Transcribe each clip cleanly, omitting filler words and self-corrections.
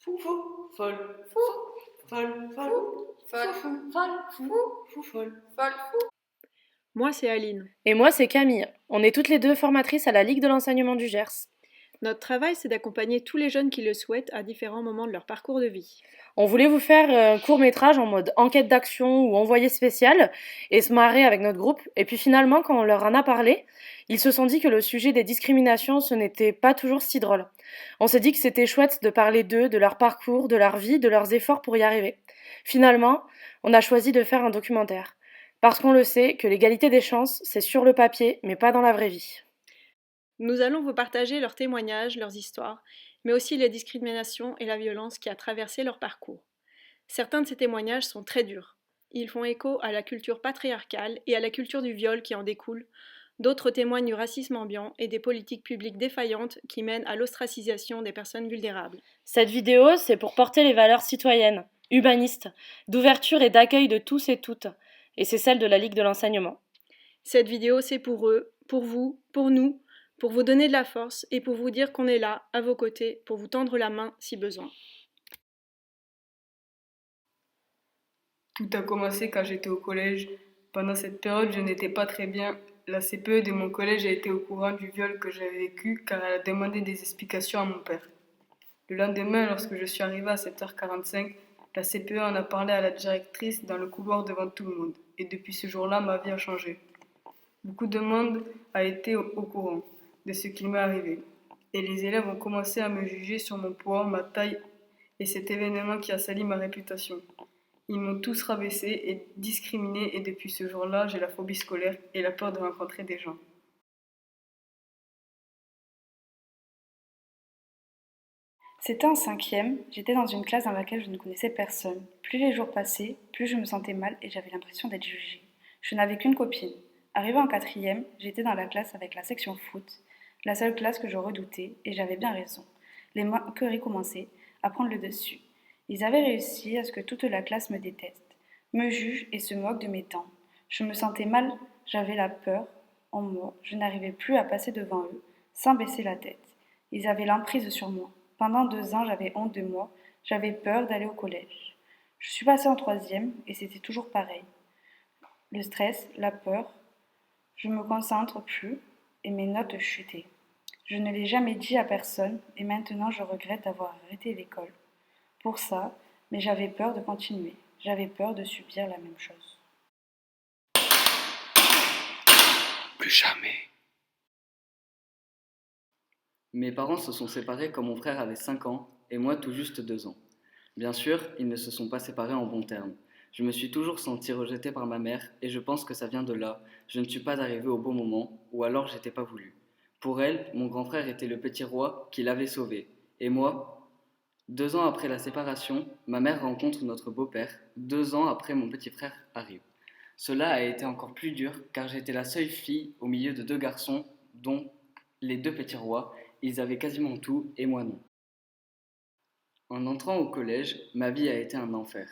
Fou, fou, folle, fou, folle, folle, Folle, fou, folle, fou, folle. folle. Moi, c'est Aline. Et moi, c'est Camille. On est toutes les deux formatrices à la Ligue de l'enseignement du Gers. Notre travail, c'est d'accompagner tous les jeunes qui le souhaitent à différents moments de leur parcours de vie. On voulait vous faire un court-métrage en mode enquête d'action ou envoyé spécial et se marrer avec notre groupe. Et puis finalement, quand on leur en a parlé, ils se sont dit que le sujet des discriminations, ce n'était pas toujours si drôle. On s'est dit que c'était chouette de parler d'eux, de leur parcours, de leur vie, de leurs efforts pour y arriver. Finalement, on a choisi de faire un documentaire. Parce qu'on le sait, que l'égalité des chances, c'est sur le papier, mais pas dans la vraie vie. Nous allons vous partager leurs témoignages, leurs histoires, mais aussi les discriminations et la violence qui a traversé leur parcours. Certains de ces témoignages sont très durs. Ils font écho à la culture patriarcale et à la culture du viol qui en découle. D'autres témoignent du racisme ambiant et des politiques publiques défaillantes qui mènent à l'ostracisation des personnes vulnérables. Cette vidéo, c'est pour porter les valeurs citoyennes, humanistes, d'ouverture et d'accueil de tous et toutes. Et c'est celle de la Ligue de l'enseignement. Cette vidéo, c'est pour eux, pour vous, pour nous, pour vous donner de la force et pour vous dire qu'on est là, à vos côtés, pour vous tendre la main si besoin. Tout a commencé quand j'étais au collège. Pendant cette période, je n'étais pas très bien. La CPE de mon collège a été au courant du viol que j'avais vécu car elle a demandé des explications à mon père. Le lendemain, lorsque je suis arrivée à 7h45, la CPE en a parlé à la directrice dans le couloir devant tout le monde. Et depuis ce jour-là, ma vie a changé. Beaucoup de monde a été au courant de ce qui m'est arrivé. Et les élèves ont commencé à me juger sur mon poids, ma taille et cet événement qui a sali ma réputation. Ils m'ont tous rabaissé et discriminé et depuis ce jour-là, j'ai la phobie scolaire et la peur de rencontrer des gens. C'était en cinquième, j'étais dans une classe dans laquelle je ne connaissais personne. Plus les jours passaient, plus je me sentais mal et j'avais l'impression d'être jugée. Je n'avais qu'une copine. Arrivée en quatrième, j'étais dans la classe avec la section foot, la seule classe que je redoutais, et j'avais bien raison. Les moqueries commençaient à prendre le dessus. Ils avaient réussi à ce que toute la classe me déteste, me juge et se moque de mes dents. Je me sentais mal, j'avais la peur en moi, je n'arrivais plus à passer devant eux, sans baisser la tête. Ils avaient l'emprise sur moi. Pendant 2 ans, j'avais honte de moi, j'avais peur d'aller au collège. Je suis passée en troisième et c'était toujours pareil. Le stress, la peur, je me concentre plus et mes notes chutaient. Je ne l'ai jamais dit à personne et maintenant je regrette d'avoir arrêté l'école. Pour ça, mais j'avais peur de continuer. J'avais peur de subir la même chose. Plus jamais. Mes parents se sont séparés quand mon frère avait 5 ans et moi tout juste 2 ans. Bien sûr, ils ne se sont pas séparés en bons termes. Je me suis toujours senti rejeté par ma mère et je pense que ça vient de là. Je ne suis pas arrivé au bon moment ou alors j'étais pas voulu. Pour elle, mon grand frère était le petit roi qui l'avait sauvé. Et moi, 2 ans après la séparation, ma mère rencontre notre beau-père. 2 ans après, mon petit frère arrive. Cela a été encore plus dur car j'étais la seule fille au milieu de 2 garçons, dont les 2 petits rois. Ils avaient quasiment tout et moi non. En entrant au collège, ma vie a été un enfer.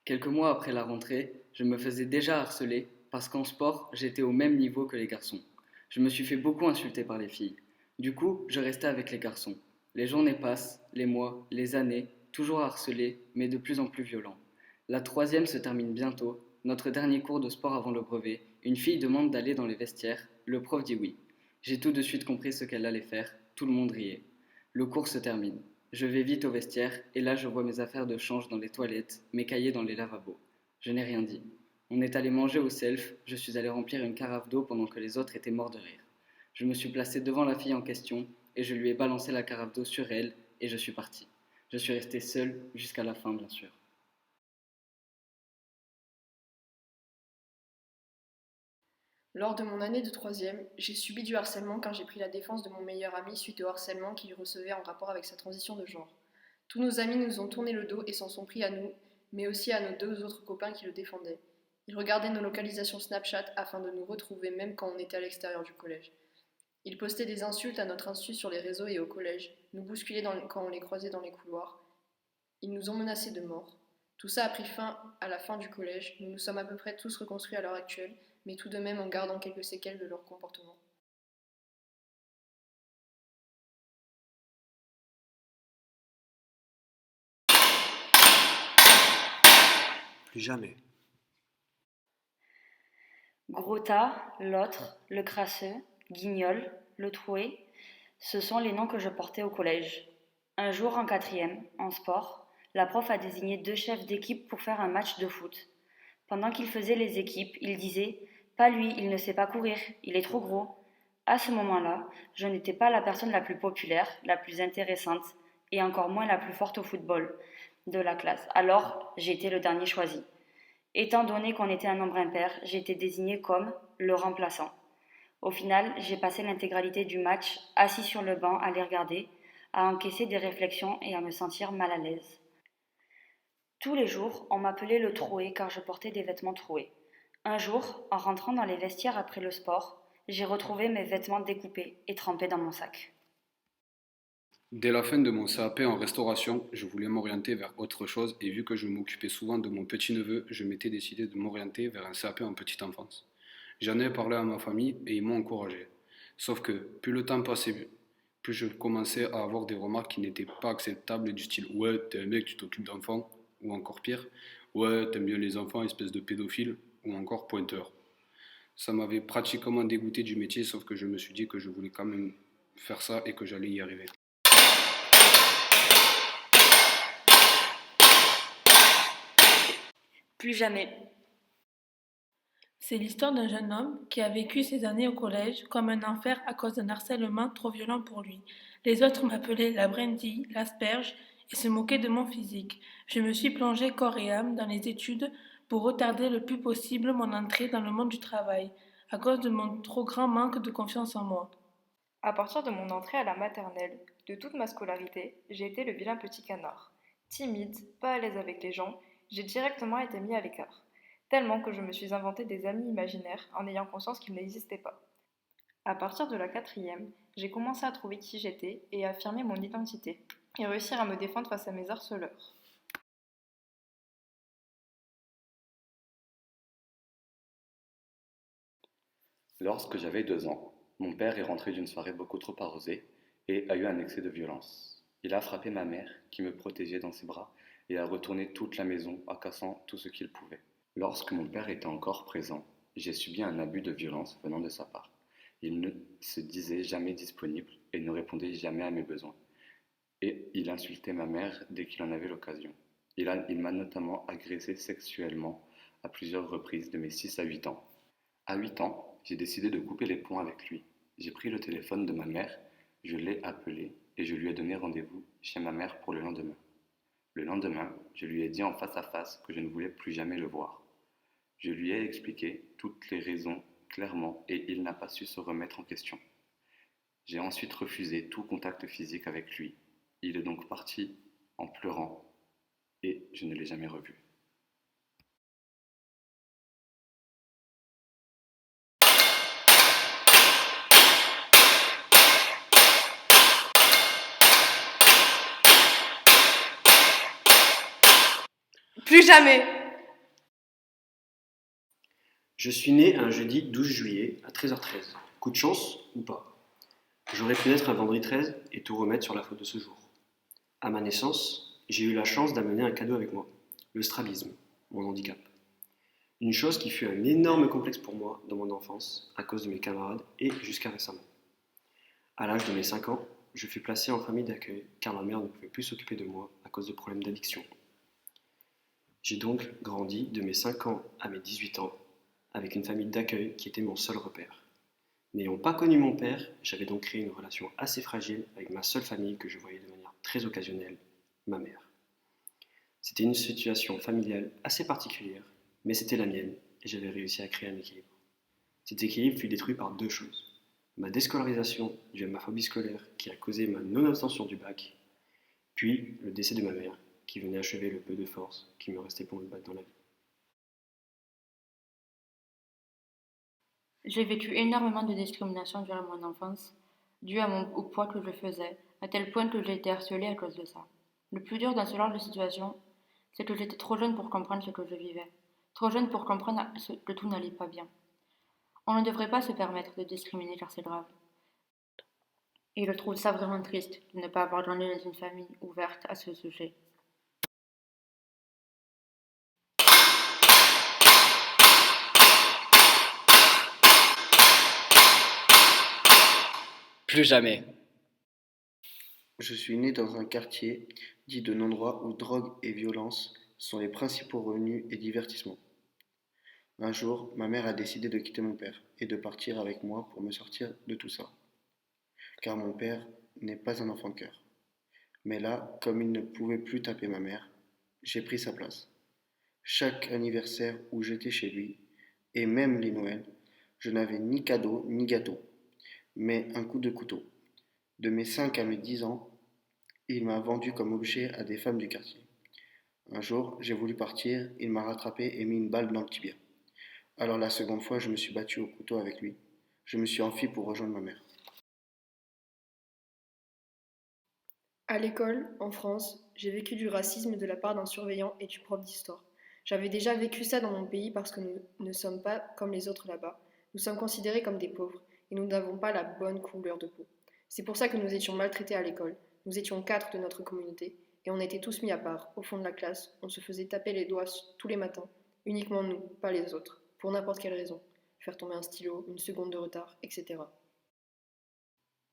Quelques mois après la rentrée, je me faisais déjà harceler parce qu'en sport, j'étais au même niveau que les garçons. Je me suis fait beaucoup insulter par les filles. Du coup, je restais avec les garçons. Les journées passent, les mois, les années, toujours harcelé, mais de plus en plus violent. La troisième se termine bientôt. Notre dernier cours de sport avant le brevet, une fille demande d'aller dans les vestiaires. Le prof dit oui. J'ai tout de suite compris ce qu'elle allait faire. Tout le monde riait. Le cours se termine. Je vais vite au vestiaire et là je vois mes affaires de change dans les toilettes, mes cahiers dans les lavabos. Je n'ai rien dit. On est allé manger au self, je suis allé remplir une carafe d'eau pendant que les autres étaient morts de rire. Je me suis placé devant la fille en question et je lui ai balancé la carafe d'eau sur elle et je suis parti. Je suis resté seul jusqu'à la fin bien sûr. Lors de mon année de troisième, j'ai subi du harcèlement car j'ai pris la défense de mon meilleur ami suite au harcèlement qu'il recevait en rapport avec sa transition de genre. Tous nos amis nous ont tourné le dos et s'en sont pris à nous, mais aussi à nos 2 autres copains qui le défendaient. Ils regardaient nos localisations Snapchat afin de nous retrouver même quand on était à l'extérieur du collège. Ils postaient des insultes à notre insu sur les réseaux et au collège, nous bousculaient quand on les croisait dans les couloirs. Ils nous ont menacés de mort. Tout ça a pris fin à la fin du collège, nous nous sommes à peu près tous reconstruits à l'heure actuelle, mais tout de même en gardant quelques séquelles de leur comportement. Plus jamais. Gros tas, l'autre, le crasseux, guignol, le troué, ce sont les noms que je portais au collège. Un jour en quatrième, en sport, la prof a désigné 2 chefs d'équipe pour faire un match de foot. Pendant qu'ils faisaient les équipes, il disait « Pas lui, il ne sait pas courir, il est trop gros ». À ce moment-là, je n'étais pas la personne la plus populaire, la plus intéressante, et encore moins la plus forte au football de la classe. Alors, j'ai été le dernier choisi. Étant donné qu'on était un nombre impair, j'ai été désigné comme le remplaçant. Au final, j'ai passé l'intégralité du match assis sur le banc à les regarder, à encaisser des réflexions et à me sentir mal à l'aise. Tous les jours, on m'appelait le troué car je portais des vêtements troués. Un jour, en rentrant dans les vestiaires après le sport, j'ai retrouvé mes vêtements découpés et trempés dans mon sac. Dès la fin de mon CAP en restauration, je voulais m'orienter vers autre chose et vu que je m'occupais souvent de mon petit-neveu, je m'étais décidé de m'orienter vers un CAP en petite enfance. J'en ai parlé à ma famille et ils m'ont encouragé. Sauf que plus le temps passait, plus je commençais à avoir des remarques qui n'étaient pas acceptables du style « Ouais, t'es un mec, tu t'occupes d'enfants » ou encore pire « Ouais, t'aimes bien les enfants, espèce de pédophile » ou encore « pointeur ». Ça m'avait pratiquement dégoûté du métier sauf que je me suis dit que je voulais quand même faire ça et que j'allais y arriver. Plus jamais. C'est l'histoire d'un jeune homme qui a vécu ses années au collège comme un enfer à cause d'un harcèlement trop violent pour lui. Les autres m'appelaient la brindille, l'asperge et se moquaient de mon physique. Je me suis plongée corps et âme dans les études pour retarder le plus possible mon entrée dans le monde du travail, à cause de mon trop grand manque de confiance en moi. À partir de mon entrée à la maternelle, de toute ma scolarité, j'ai été le vilain petit canard. Timide, pas à l'aise avec les gens, j'ai directement été mis à l'écart, tellement que je me suis inventé des amis imaginaires en ayant conscience qu'ils n'existaient pas. À partir de la quatrième, j'ai commencé à trouver qui j'étais et à affirmer mon identité, et réussir à me défendre face à mes harceleurs. Lorsque j'avais 2 ans, mon père est rentré d'une soirée beaucoup trop arrosée et a eu un excès de violence. Il a frappé ma mère, qui me protégeait dans ses bras, et a retourné toute la maison en cassant tout ce qu'il pouvait. Lorsque mon père était encore présent, j'ai subi un abus de violence venant de sa part. Il ne se disait jamais disponible et ne répondait jamais à mes besoins. Et il insultait ma mère dès qu'il en avait l'occasion. Il m'a notamment agressé sexuellement à plusieurs reprises de mes 6 à 8 ans. À 8 ans, j'ai décidé de couper les ponts avec lui. J'ai pris le téléphone de ma mère, je l'ai appelé et je lui ai donné rendez-vous chez ma mère pour le lendemain. Le lendemain, je lui ai dit en face à face que je ne voulais plus jamais le voir. Je lui ai expliqué toutes les raisons clairement et il n'a pas su se remettre en question. J'ai ensuite refusé tout contact physique avec lui. Il est donc parti en pleurant et je ne l'ai jamais revu. Plus jamais. Je suis né un jeudi 12 juillet à 13h13. Coup de chance ou pas? J'aurais pu naître un vendredi 13 et tout remettre sur la faute de ce jour. À ma naissance, j'ai eu la chance d'amener un cadeau avec moi, le strabisme, mon handicap. Une chose qui fut un énorme complexe pour moi dans mon enfance, à cause de mes camarades et jusqu'à récemment. À l'âge de mes 5 ans, je fus placé en famille d'accueil car ma mère ne pouvait plus s'occuper de moi à cause de problèmes d'addiction. J'ai donc grandi de mes 5 ans à mes 18 ans avec une famille d'accueil qui était mon seul repère. N'ayant pas connu mon père, j'avais donc créé une relation assez fragile avec ma seule famille que je voyais de manière très occasionnelle, ma mère. C'était une situation familiale assez particulière, mais c'était la mienne et j'avais réussi à créer un équilibre. Cet équilibre fut détruit par 2 choses. Ma déscolarisation due à ma phobie scolaire qui a causé ma non-obtention du bac, puis le décès de ma mère qui venait achever le peu de force qui me restait pour me battre dans la vie. J'ai vécu énormément de discrimination durant mon enfance, due au poids que je faisais, à tel point que j'ai été harcelée à cause de ça. Le plus dur dans ce genre de situation, c'est que j'étais trop jeune pour comprendre ce que je vivais, trop jeune pour comprendre que tout n'allait pas bien. On ne devrait pas se permettre de discriminer car c'est grave. Et je trouve ça vraiment triste de ne pas avoir grandi dans une famille ouverte à ce sujet. Plus jamais. Je suis né dans un quartier dit de non-droit où drogue et violence sont les principaux revenus et divertissements. Un jour, ma mère a décidé de quitter mon père et de partir avec moi pour me sortir de tout ça. Car mon père n'est pas un enfant de cœur. Mais là, comme il ne pouvait plus taper ma mère, j'ai pris sa place. Chaque anniversaire où j'étais chez lui, et même les Noëls, je n'avais ni cadeau ni gâteau, mais un coup de couteau. De mes 5 à mes 10 ans, il m'a vendu comme objet à des femmes du quartier. Un jour, j'ai voulu partir, il m'a rattrapé et mis une balle dans le tibia. Alors la seconde fois, je me suis battu au couteau avec lui. Je me suis enfui pour rejoindre ma mère. À l'école, en France, j'ai vécu du racisme de la part d'un surveillant et du prof d'histoire. J'avais déjà vécu ça dans mon pays parce que nous ne sommes pas comme les autres là-bas. Nous sommes considérés comme des pauvres et nous n'avons pas la bonne couleur de peau. C'est pour ça que nous étions maltraités à l'école. Nous étions 4 de notre communauté et on était tous mis à part, au fond de la classe. On se faisait taper les doigts tous les matins, uniquement nous, pas les autres, pour n'importe quelle raison. Faire tomber un stylo, une seconde de retard, etc.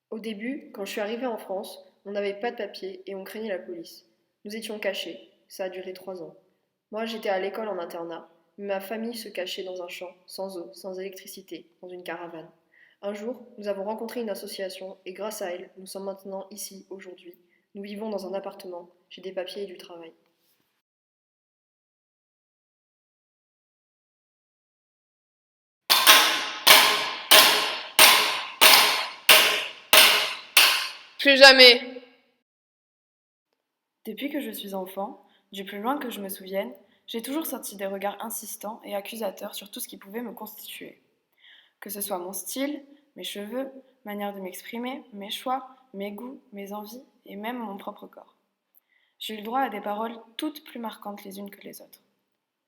Au début, quand je suis arrivée en France, on n'avait pas de papier et on craignait la police. Nous étions cachés, ça a duré 3 ans. Moi, j'étais à l'école en internat, mais ma famille se cachait dans un champ, sans eau, sans électricité, dans une caravane. Un jour, nous avons rencontré une association et grâce à elle, nous sommes maintenant ici, aujourd'hui. Nous vivons dans un appartement, j'ai des papiers et du travail. Plus jamais. Depuis que je suis enfant, du plus loin que je me souvienne, j'ai toujours senti des regards insistants et accusateurs sur tout ce qui pouvait me constituer. Que ce soit mon style, mes cheveux, manière de m'exprimer, mes choix, mes goûts, mes envies et même mon propre corps. J'ai eu le droit à des paroles toutes plus marquantes les unes que les autres.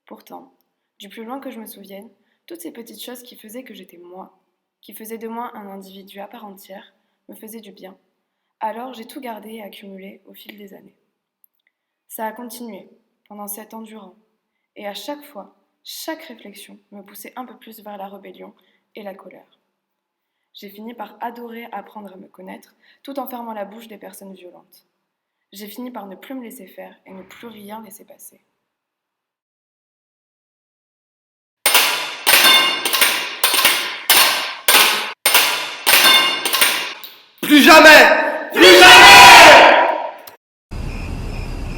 Pourtant, du plus loin que je me souvienne, toutes ces petites choses qui faisaient que j'étais moi, qui faisaient de moi un individu à part entière, me faisaient du bien. Alors j'ai tout gardé et accumulé au fil des années. Ça a continué, pendant 7 ans durant, et à chaque fois, chaque réflexion me poussait un peu plus vers la rébellion et la colère. J'ai fini par adorer apprendre à me connaître, tout en fermant la bouche des personnes violentes. J'ai fini par ne plus me laisser faire et ne plus rien laisser passer. Plus jamais! Plus jamais!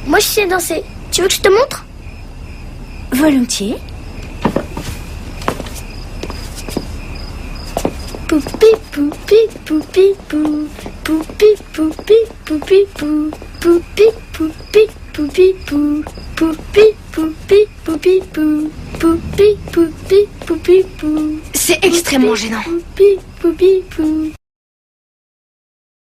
Moi je sais danser. Tu veux que je te montre? Volontiers. Poupi poupi poupi pou. Poupi poupi poupi pou. Poupi poupi poupi pou. Poupi poupi poupi pou. Poupi poupi poupi pou. C'est extrêmement gênant. Poupi